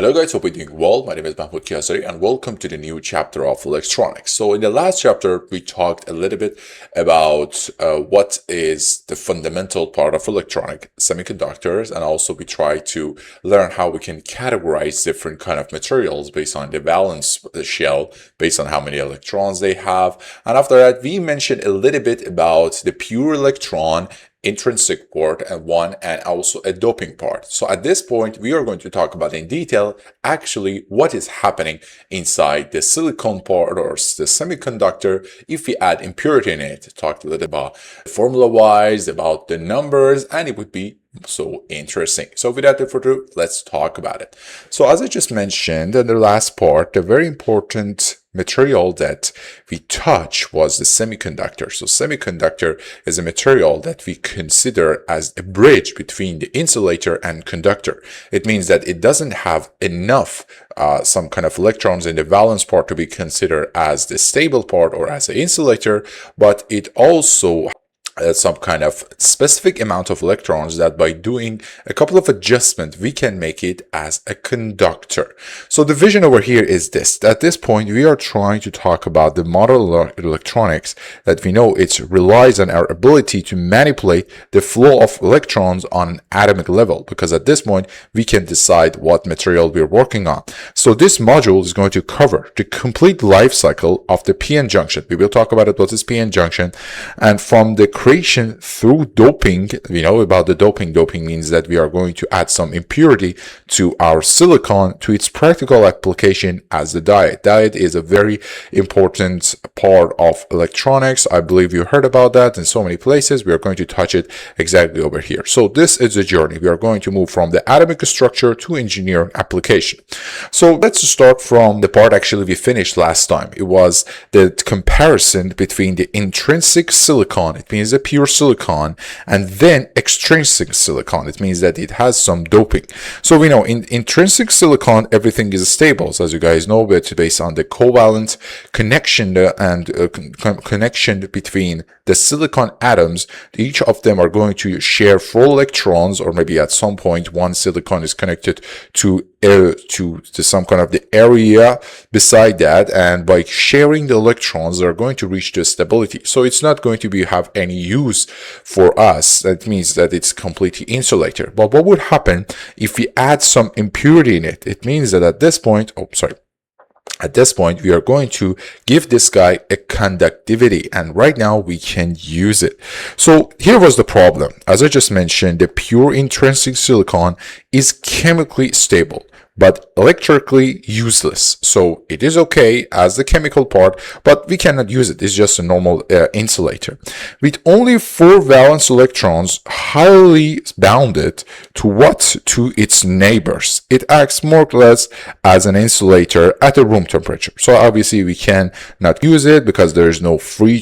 Hello guys, hope you're doing well. My name is Mahmoud Kiasari and welcome to the new chapter of electronics. So in the last chapter, we talked a little bit about what is the fundamental part of electronic semiconductors, and also we try to learn how we can categorize different kind of materials based on the valence shell, based on how many electrons they have. And after that, we mentioned a little bit about the pure electron, intrinsic part and also a doping part. So at this point, we are going to talk about in detail actually what is happening inside the silicon part or the semiconductor if we add impurity in it. Talked a little about formula wise, about the numbers, and it would be so interesting. So without further ado, let's talk about it. So as I just mentioned in the last part, the very important material that we touch was the semiconductor. So semiconductor is a material that we consider as a bridge between the insulator and conductor. It means that it doesn't have enough some kind of electrons in the valence part to be considered as the stable part or as an insulator, but it also some kind of specific amount of electrons that by doing a couple of adjustments, we can make it as a conductor. So the vision over here is this. At this point, we are trying to talk about the model electronics that we know it relies on our ability to manipulate the flow of electrons on an atomic level, because at this point, we can decide what material we're working on. So this module is going to cover the complete life cycle of the p-n junction. We will talk about it, what is p-n junction, and from the creation through doping. We know about the doping. Doping means that we are going to add some impurity to our silicon to its practical application as the diode. Diode is a very important part of electronics. I believe you heard about that in so many places. We are going to touch it exactly over here. So this is a journey. We are going to move from the atomic structure to engineering application. So let's start from the part actually we finished last time. It was the comparison between the intrinsic silicon, it means the pure silicon, and then extrinsic silicon. It means that it has some doping. So we know in intrinsic silicon, everything is stable. So as you guys know, it's based on the covalent connection and connection between the silicon atoms. Each of them are going to share 4 electrons, or maybe at some point one silicon is connected to some kind of the area beside that, and by sharing the electrons, they're going to reach the stability. So it's not going to have any use for us. That means that it's completely insulator. But what would happen if we add some impurity in it? It means that at this point, at this point, we are going to give this guy a conductivity, and right now we can use it. So here was the problem. As I just mentioned, the pure intrinsic silicon is chemically stable, but electrically useless. So it is okay as the chemical part, but we cannot use it. It's just a normal insulator. With only 4 valence electrons highly bounded to its neighbors, it acts more or less as an insulator at a room temperature. So obviously we cannot use it because there is no free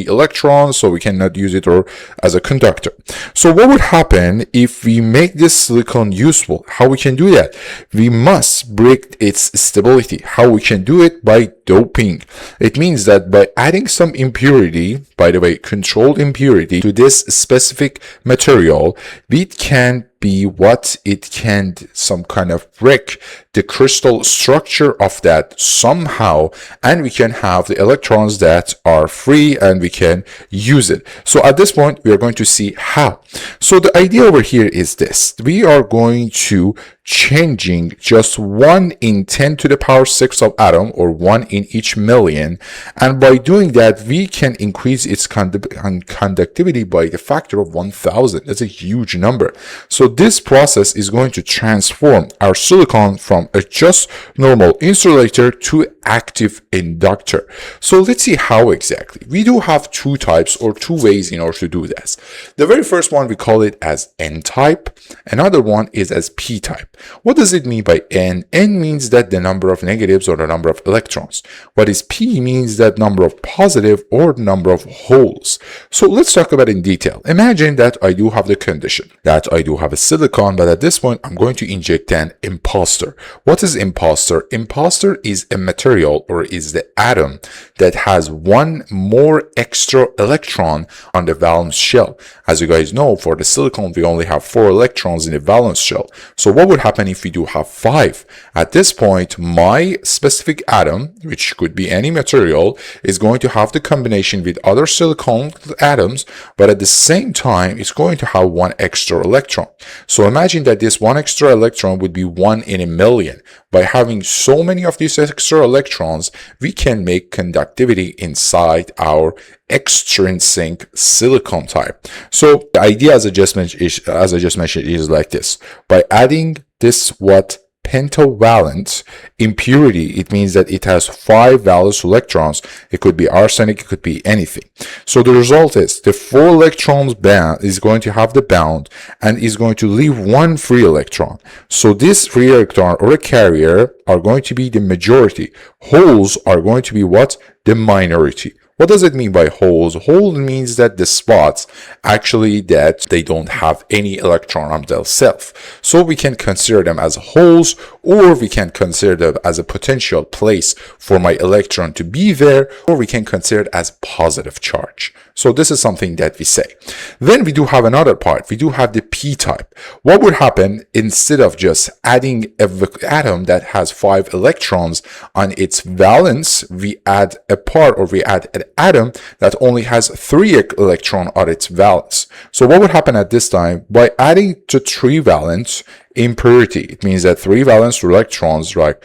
electrons, so we cannot use it or as a conductor. So what would happen if we make this silicon useful? How we can do that? We must break its stability. How we can do it? By doping. It means that by adding some impurity, by the way, controlled impurity to this specific material, it can be what it can some kind of break the crystal structure of that somehow, and we can have the electrons that are free and we can use it. So at this point, we are going to see how. So the idea over here is this. We are going to changing just 1 in 10 to the power 6 of atom, or 1 in each million, and by doing that we can increase its conductivity by the factor of 1000. That's a huge number. So this process is going to transform our silicon from a just normal insulator to active inductor. So let's see how exactly. We do have 2 types or 2 ways in order to do this. The very first one, we call it as N type. Another one is as P type. What does it mean by N? N means that the number of negatives or the number of electrons. What is P means that number of positive or number of holes. So let's talk about it in detail. Imagine that I do have the condition that I do have a silicon, but at this point, I'm going to inject an imposter. What is imposter? Imposter is a material, or is the atom that has one more extra electron on the valence shell. As you guys know, for the silicon, we only have 4 electrons in the valence shell. So what would happen if we do have 5? At this point, my specific atom, which could be any material, is going to have the combination with other silicon atoms, but at the same time, it's going to have 1 extra electron. So imagine that this 1 extra electron would be 1 in a million. By having so many of these extra electrons, we can make conductivity inside our extrinsic silicon type. So the idea, as I just mentioned, is like this. By adding this pentavalent impurity, it means that it has 5 valence electrons. It could be arsenic, it could be anything. So the result is the 4 electrons band is going to have the bound and is going to leave 1 free electron. So this free electron, or a carrier, are going to be the majority. Holes are going to be what? The minority. What does it mean by holes? Hole means that the spots actually that they don't have any electron on themselves. So we can consider them as holes, or we can consider them as a potential place for my electron to be there, or we can consider it as positive charge. So this is something that we say. Then we do have another part. We do have the p-type. What would happen instead of just adding an atom that has 5 electrons on its valence, we add a part, or we add an atom that only has 3 electrons on its valence. So what would happen at this time? By adding to 3 valence impurity, it means that 3 valence electrons, like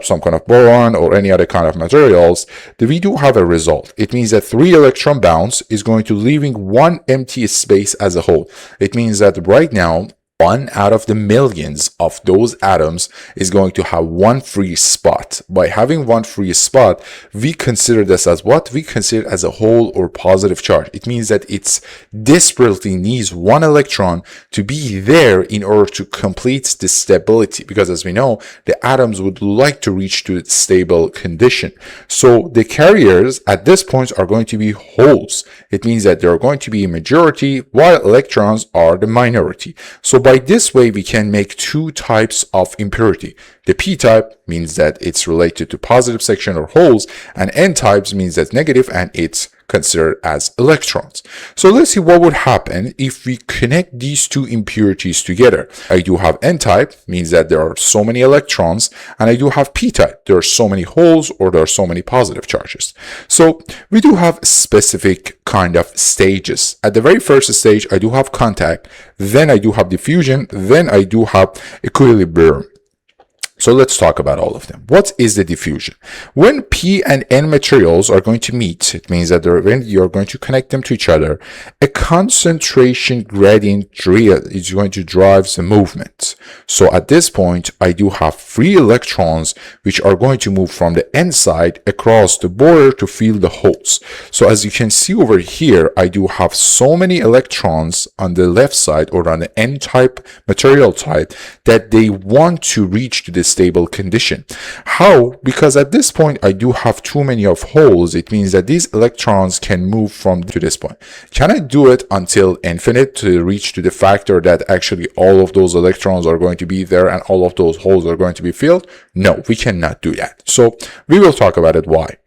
some kind of boron or any other kind of materials, we do have a result. It means that 3 electron bounce is going to leaving 1 empty space as a whole. It means that right now, 1 out of the millions of those atoms is going to have 1 free spot. By having 1 free spot, we consider this as what? We consider it as a whole or positive charge. It means that it desperately needs 1 electron to be there in order to complete the stability, because as we know, the atoms would like to reach to its stable condition. So the carriers at this point are going to be holes. It means that they're going to be a majority while electrons are the minority. So by this way, we can make 2 types of impurity. The p-type means that it's related to positive section or holes, and n-types means that's negative and it's considered as electrons. So let's see what would happen if we connect these 2 impurities together. I do have n-type, means that there are so many electrons, and I do have p-type, there are so many holes, or there are so many positive charges. So we do have specific kind of stages. At the very first stage, I do have contact, then I do have diffusion, then I do have equilibrium. So let's talk about all of them. What is the diffusion? When P and N materials are going to meet, it means that when you're going to connect them to each other, a concentration gradient is going to drive the movement. So at this point, I do have free electrons, which are going to move from the N side across the border to fill the holes. So as you can see over here, I do have so many electrons on the left side, or on the N-type material type, that they want to reach to this stable condition. How? Because at this point I do have too many of holes. It means that these electrons can move from to this point. Can I do it until infinite to reach to the factor that actually all of those electrons are going to be there and all of those holes are going to be filled? No, we cannot do that. So we will talk about it why.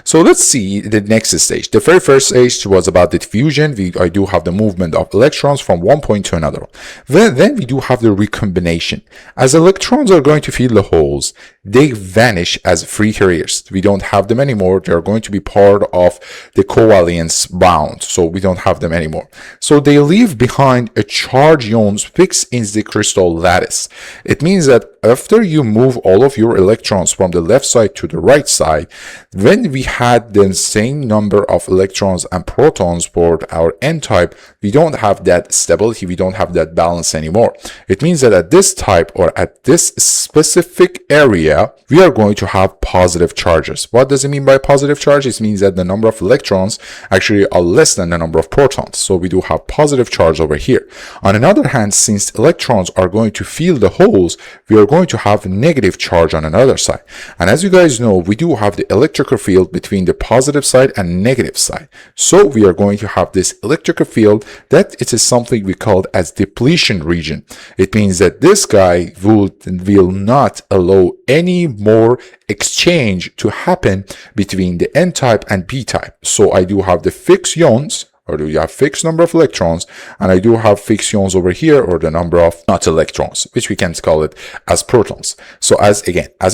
So let's see the next stage. The very first stage was about the diffusion. I do have the movement of electrons from one point to another. Then we do have the recombination. As electrons are going to fill the holes, they vanish as free carriers. We don't have them anymore. They are going to be part of the covalence bound. So we don't have them anymore. So they leave behind a charge ions fixed in the crystal lattice. It means that after you move all of your electrons from the left side to the right side, when we had the same number of electrons and protons for our n-type, we don't have that stability, we don't have that balance anymore. It means that at this type, or at this specific area, we are going to have positive charges. What does it mean by positive charges? It means that the number of electrons actually are less than the number of protons. So we do have positive charge over here. On the other hand, since electrons are going to fill the holes, we are going to have negative charge on another side. And as you guys know, we do have the electrical field field between the positive side and negative side. So we are going to have this electrical field that it is something we call as depletion region. It means that this guy will not allow any more exchange to happen between the n-type and p-type. So I do have the fixed ions, or do you have fixed number of electrons, and I do have fixed ions over here, or the number of not electrons, which we can call it as protons. So as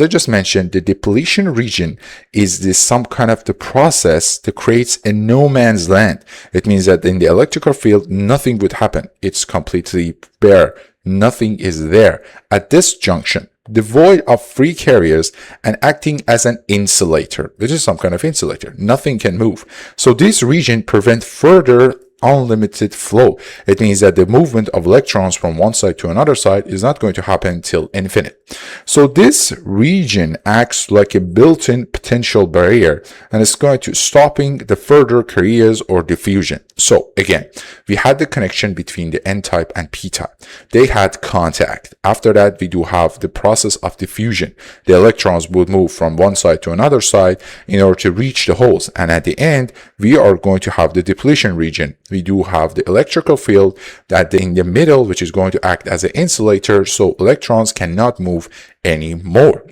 I just mentioned, the depletion region is this some kind of the process that creates a no man's land. It means that in the electrical field, nothing would happen. It's completely bare. Nothing is there at this junction, devoid of free carriers and acting as an insulator. This is some kind of insulator. Nothing can move. So this region prevents further unlimited flow. It means that the movement of electrons from one side to another side is not going to happen till infinite. So this region acts like a built-in potential barrier, and it's going to stopping the further carriers or diffusion. So again, we had the connection between the n-type and p-type. They had contact. After that, we do have the process of diffusion. The electrons would move from one side to another side in order to reach the holes. And at the end, we are going to have the depletion region. We do have the electrical field that in the middle, which is going to act as an insulator, so electrons cannot move anymore.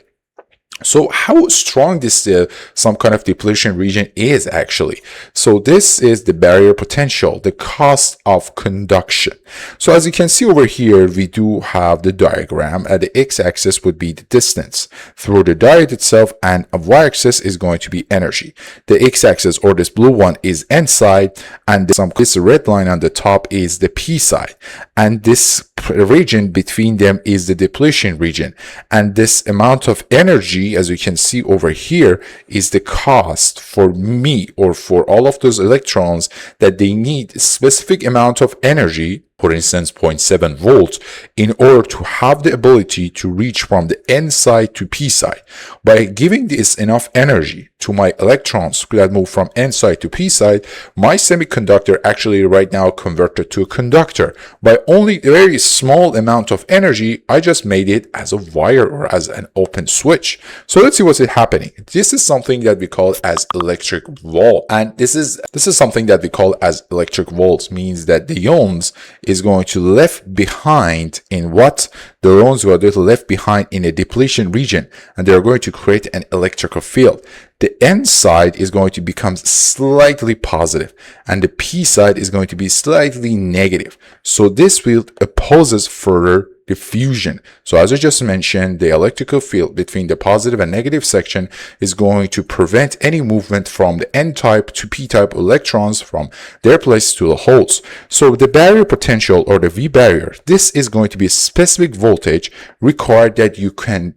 So how strong this some kind of depletion region is actually? So this is the barrier potential, the cost of conduction. So as you can see over here, we do have the diagram. At the x-axis would be the distance through the diode itself, and a y-axis is going to be energy. The x-axis, or this blue one, is n side, and this red line on the top is the p side. And this region between them is the depletion region. And this amount of energy, as you can see over here, is the cost for me, or for all of those electrons, that they need a specific amount of energy, for instance 0.7 volts, in order to have the ability to reach from the n side to p side. By giving this enough energy to my electrons that move from n side to p side, my semiconductor actually right now converted to a conductor. By only a very small amount of energy, I just made it as a wire or as an open switch. So let's see what's happening. This is something that we call as electric volt, and this is something that we call as electric volts, means that the ions is going to left behind in what? The ions are left behind in a depletion region, and they're going to create an electrical field. The n side is going to become slightly positive, and the p side is going to be slightly negative. So this field opposes further diffusion. So as I just mentioned, the electrical field between the positive and negative section is going to prevent any movement from the n-type to p-type electrons from their place to the holes. So the barrier potential, or the V barrier, this is going to be a specific voltage required that you can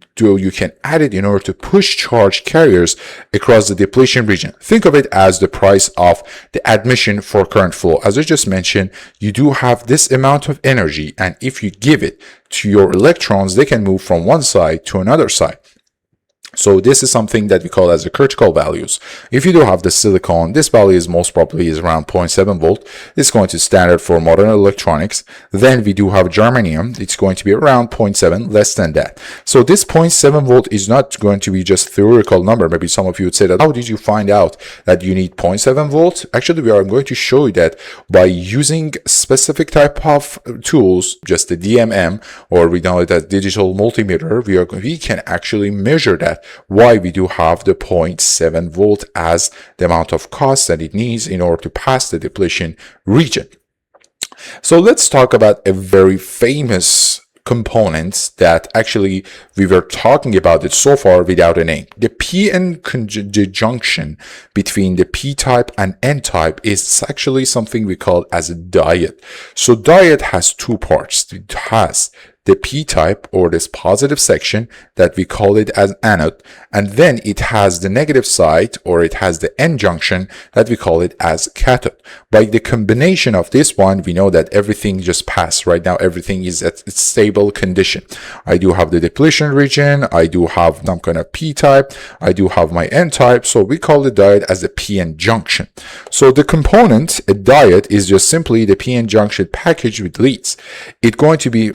add it in order to push charge carriers across the depletion region. Think of it as the price of the admission for current flow. As I just mentioned, you do have this amount of energy, and if you give it to your electrons, they can move from one side to another side. So this is something that we call as the critical values. If you do have the silicon, this value is most probably is around 0.7 volt. It's going to standard for modern electronics. Then we do have germanium. It's going to be around 0.7, less than that. So this 0.7 volt is not going to be just theoretical number. Maybe some of you would say that, how did you find out that you need 0.7 volts? Actually, we are going to show you that by using specific type of tools, just the DMM, or we know it as digital multimeter, we can actually measure that. Why we do have the 0.7 volt as the amount of cost that it needs in order to pass the depletion region. So let's talk about a very famous components that actually we were talking about it so far without a name. The p-n junction between the p-type and n-type is actually something we call as a diode. So diode has two parts. It has the p-type, or this positive section that we call it as anode, and then it has the negative side, or it has the n junction that we call it as cathode. By the combination of this one, we know that everything just passed. Right now everything is at its stable condition. I do have the depletion region, I do have some kind of p-type, I do have my n-type, so we call the diode as the p-n junction. So the component, a diode, is just simply the p-n junction package with leads. It's going to be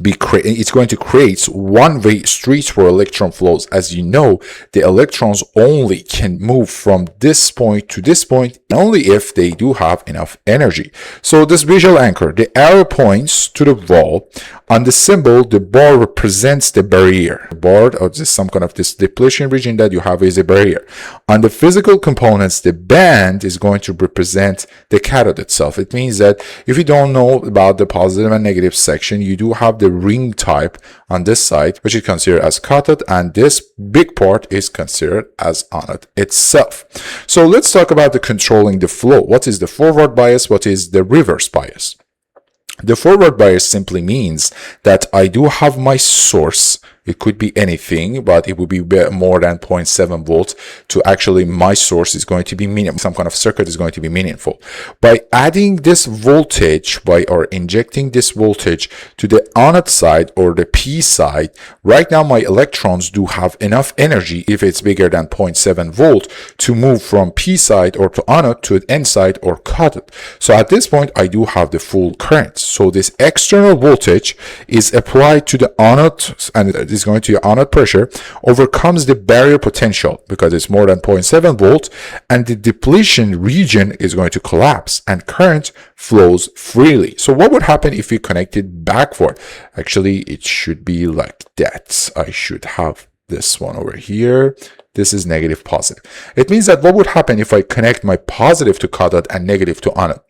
it's going to create one-way streets for electron flows. As you know, the electrons only can move from this point to this point only if they do have enough energy. So this visual anchor, the arrow points to the wall. On the symbol, the bar represents the barrier. The bar, or just some kind of this depletion region that you have, is a barrier. On the physical components, the band is going to represent the cathode itself. It means that if you don't know about the positive and negative section, you do have the ring type on this side, which is considered as cathode, and this big part is considered as anode itself. So let's talk about the controlling the flow. What is the forward bias? What is the reverse bias? The forward bias simply means that I do have my source. It could be anything, but it would be more than 0.7 volts to actually my source is going to be meaningful. Some kind of circuit is going to be meaningful. By adding this voltage, or injecting this voltage to the anode side or the P side, right now my electrons do have enough energy, if it's bigger than 0.7 volt, to move from P side or to anode to N side or cathode. So at this point, I do have the full current. So this external voltage is applied to the anode, and is going to your anode pressure, overcomes the barrier potential because it's more than 0.7 volt, and the depletion region is going to collapse and current flows freely. So what would happen if we connect it backward? Actually, it should be like that. I should have this one over here. This is negative positive. It means that what would happen if I connect my positive to cathode and negative to anode?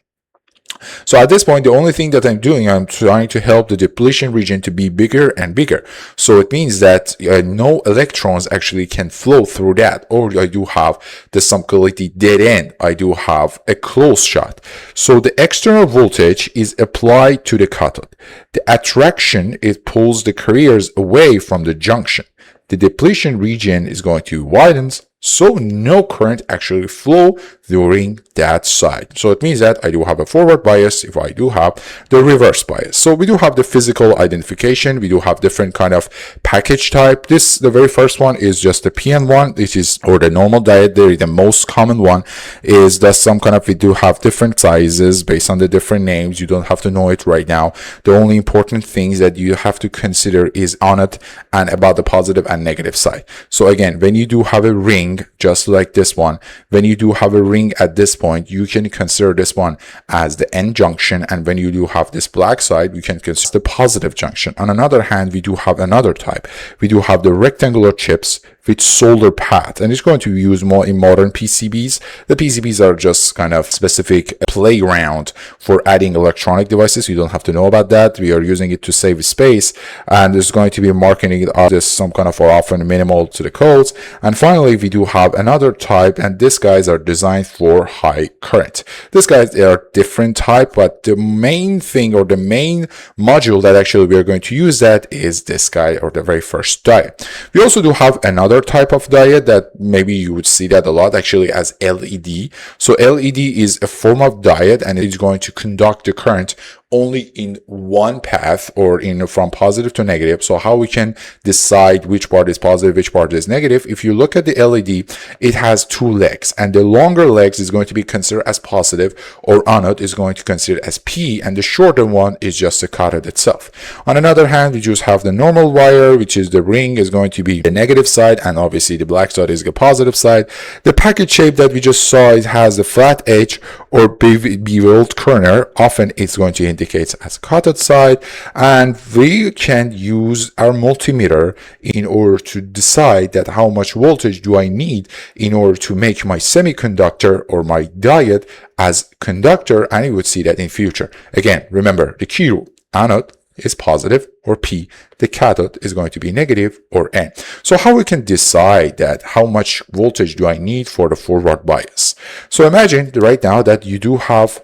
So at this point, the only thing that I'm doing, I'm trying to help the depletion region to be bigger and bigger. So it means that no electrons actually can flow through that, or I do have the some quality dead end. I do have a close shot. So the external voltage is applied to the cathode. The attraction, it pulls the carriers away from the junction. The depletion region is going to widen, so no current actually flow during that side. So it means that I do have a forward bias if I do have the reverse bias. So we do have the physical identification. We do have different kind of package type. The very first one is just the PN one, which is, or the normal diode. The most common one is that some kind of, we do have different sizes based on the different names. You don't have to know it right now. The only important things that you have to consider is anode and about the positive and negative side. So again, when you do have a ring, just like this one, when you do have a ring at this point, you can consider this one as the N junction, and when you do have this black side, you can consider the positive junction. On another hand, we do have another type. We do have the rectangular chips with solder path, and it's going to be used more in modern PCBs. The PCBs are just kind of specific playground for adding electronic devices. You don't have to know about that. We are using it to save space, and there's going to be marketing it as some kind of, or often minimal to the codes. And finally, we do have another type, and these guys are designed for high current. These guys, they are different type, but the main thing, or the main module that actually we are going to use that is this guy, or the very first diode. We also do have another type of diode that maybe you would see that a lot actually as LED. So LED is a form of diode, and it's going to conduct the current only in one path, or from positive to negative. So how we can decide which part is positive, which part is negative? If you look at the LED, it has two legs, and the longer legs is going to be considered as positive, or anode is going to consider as P, and the shorter one is just the cathode itself. On another hand, we just have the normal wire, which is the ring is going to be the negative side, and obviously the black side is the positive side. The package shape that we just saw, it has the flat edge or beveled corner. Often it's going to indicate as cathode side, and we can use our multimeter in order to decide that how much voltage do I need in order to make my semiconductor or my diode as conductor, and you would see that in future. Again, remember the key rule: anode is positive or P, the cathode is going to be negative or N. So how we can decide that how much voltage do I need for the forward bias? So imagine right now that you do have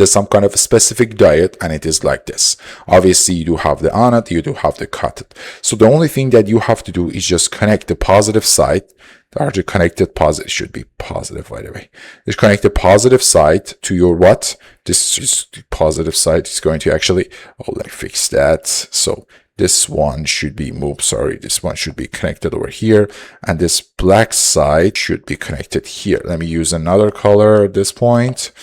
some kind of a specific diode, and it is like this. Obviously, you do have the anode, you do have the cathode. So the only thing that you have to do is just connect the positive side. The connected positive should be positive, by the way. Just connect the positive side to your what? This is the positive side. Is going to actually, oh, let me fix that. So this one should be moved. Sorry, this one should be connected over here, and this black side should be connected here. Let me use another color at this point.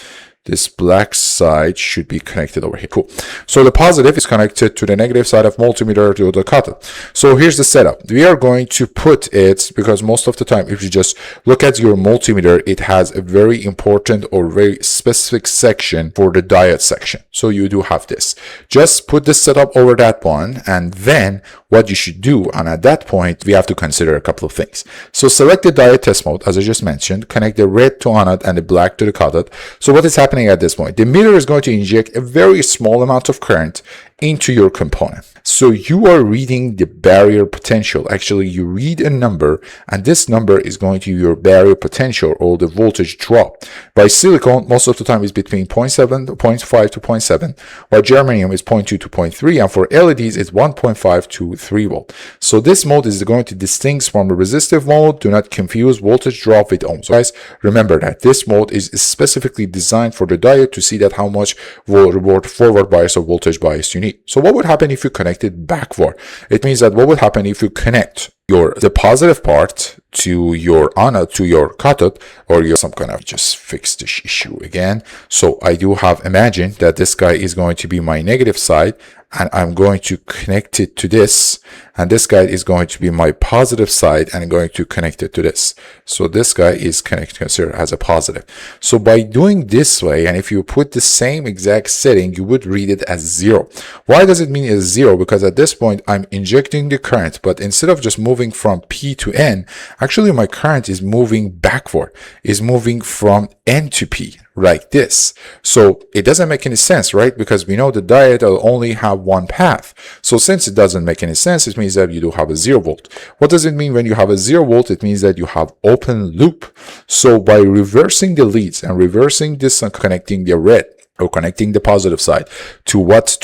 this black side should be connected over here. Cool. So the positive is connected to the negative side of multimeter to the cathode. So here's the setup. We are going to put it, because most of the time, if you just look at your multimeter, it has a very important or very specific section for the diode section. So you do have this. Just put this setup over that one, and then what you should do, and at that point, we have to consider a couple of things. So select the diode test mode, as I just mentioned, connect the red to anode and the black to the cathode. So what is happening at this point? The meter is going to inject a very small amount of current into your component. So you are reading the barrier potential. Actually, you read a number, and this number is going to be your barrier potential, or the voltage drop. By silicon, most of the time is between 0.7 to 0.5 to 0.7, while germanium is 0.2 to 0.3, and for LEDs it's 1.5 to 3 volt. So this mode is going to distinguish from the resistive mode. Do not confuse voltage drop with ohms. So guys, remember that this mode is specifically designed for the diode to see that how much forward bias or voltage bias you need. So what would happen if you connect it backward? It means that what would happen if you connect the positive part to your anode, to your cathode, or your some kind of, just fix this issue again. So I do have, imagine that this guy is going to be my negative side, and I'm going to connect it to this, and this guy is going to be my positive side, and I'm going to connect it to this. So this guy is considered as a positive. So by doing this way, and if you put the same exact setting, you would read it as 0. Why does it mean it's 0? Because at this point, I'm injecting the current, but instead of just moving from P to N, actually my current is moving backward, is moving from N to P, like this. So it doesn't make any sense, right? Because we know the diode will only have one path. So since it doesn't make any sense, it means that you do have a 0 volt. What does it mean when you have a 0 volt? It means that you have open loop. So by reversing the leads and reversing this and connecting the red, or connecting the positive side to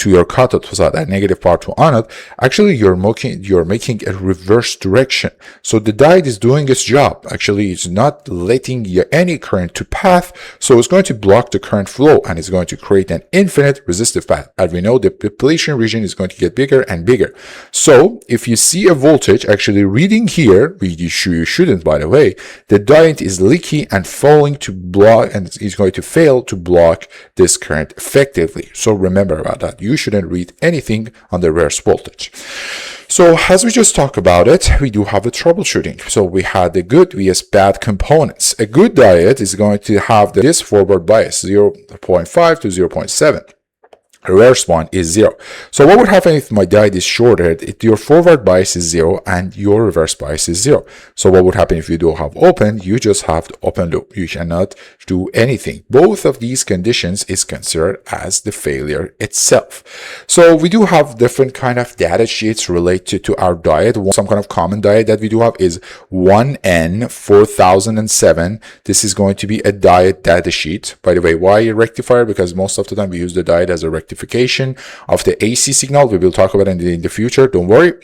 your cathode side, that negative part to anode, actually you're making a reverse direction. So the diode is doing its job. Actually, it's not letting any current to path, so it's going to block the current flow, and it's going to create an infinite resistive path. As we know, the depletion region is going to get bigger and bigger. So if you see a voltage actually reading here, you shouldn't, by the way, the diode is leaky and failing to block, and is going to fail to block this current effectively. So remember about that. You shouldn't read anything on the reverse voltage. So as we just talked about it, we do have a troubleshooting. So we had the good vs bad components. A good diode is going to have this forward bias 0.5 to 0.7. Reverse one is 0. So what would happen if my diode is shorted? If your forward bias is 0 and your reverse bias is 0. So what would happen if you do have open? You just have the open loop. You cannot do anything. Both of these conditions is considered as the failure itself. So we do have different kind of data sheets related to our diode. Some kind of common diode that we do have is 1N4007. This is going to be a diode data sheet. By the way, why a rectifier? Because most of the time we use the diode as a rectifier of the AC signal. We will talk about it in the future, don't worry.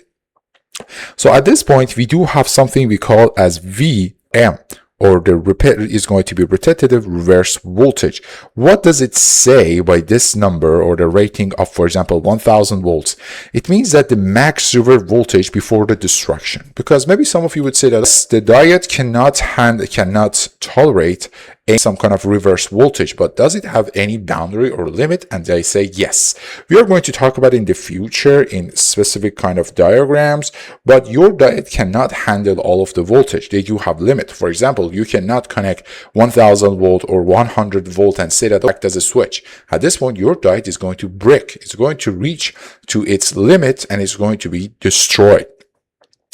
So at this point, we do have something we call as VM, or is going to be repetitive reverse voltage. What does it say by this number, or the rating of, for example, 1000 volts? It means that the max reverse voltage before the destruction. Because maybe some of you would say that the diode cannot tolerate some kind of reverse voltage, but does it have any boundary or limit? And I say yes. We are going to talk about in the future in specific kind of diagrams, but your diode cannot handle all of the voltage. They do have limit. For example, you cannot connect 1000 volt or 100 volt and say that act as a switch. At this point, your diode is going to break. It's going to reach to its limit and it's going to be destroyed.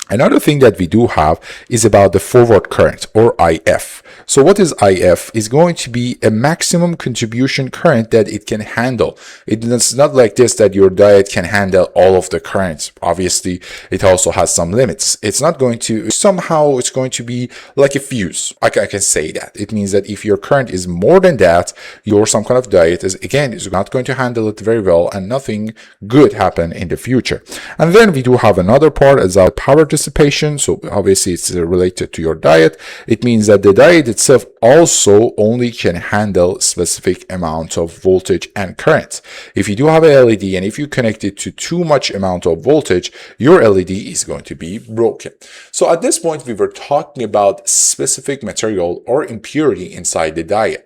Another thing that we do have is about the forward current, or IF. So what is IF? Is going to be a maximum contribution current that it can handle. It's not like this that your diode can handle all of the currents. Obviously, it also has some limits. It's not going to, somehow it's going to be like a fuse. I can say that. It means that if your current is more than that, your some kind of diode is not going to handle it very well, and nothing good happen in the future. And then we do have another part as our power dissipation. So obviously it's related to your diode. It means that the diode itself also only can handle specific amount of voltage and current. If you do have a LED and if you connect it to too much amount of voltage, your LED is going to be broken. So at this point, we were talking about specific material or impurity inside the diode,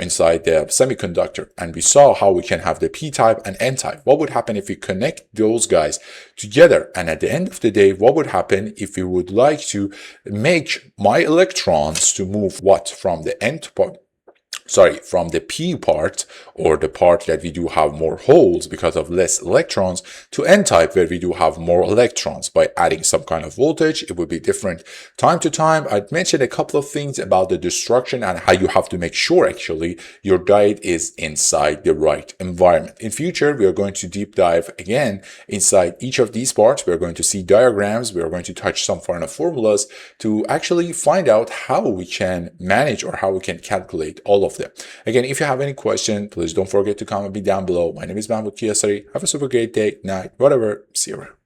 inside the semiconductor, and we saw how we can have the p-type and n-type. What would happen if we connect those guys together? And at the end of the day, what would happen if we would like to make my electrons to move what from the n part, from the p part, or the part that we do have more holes because of less electrons, to n-type where we do have more electrons. By adding some kind of voltage, it would be different time to time. I'd mentioned a couple of things about the destruction and how you have to make sure actually your diode is inside the right environment. In future, we are going to deep dive again inside each of these parts. We are going to see diagrams. We are going to touch some kind of formulas to actually find out how we can manage or how we can calculate all of them. Again, if you have any question, please don't forget to comment me down below. My name is Mahmoud Kiasari. Have a super great day, night, whatever. See you around.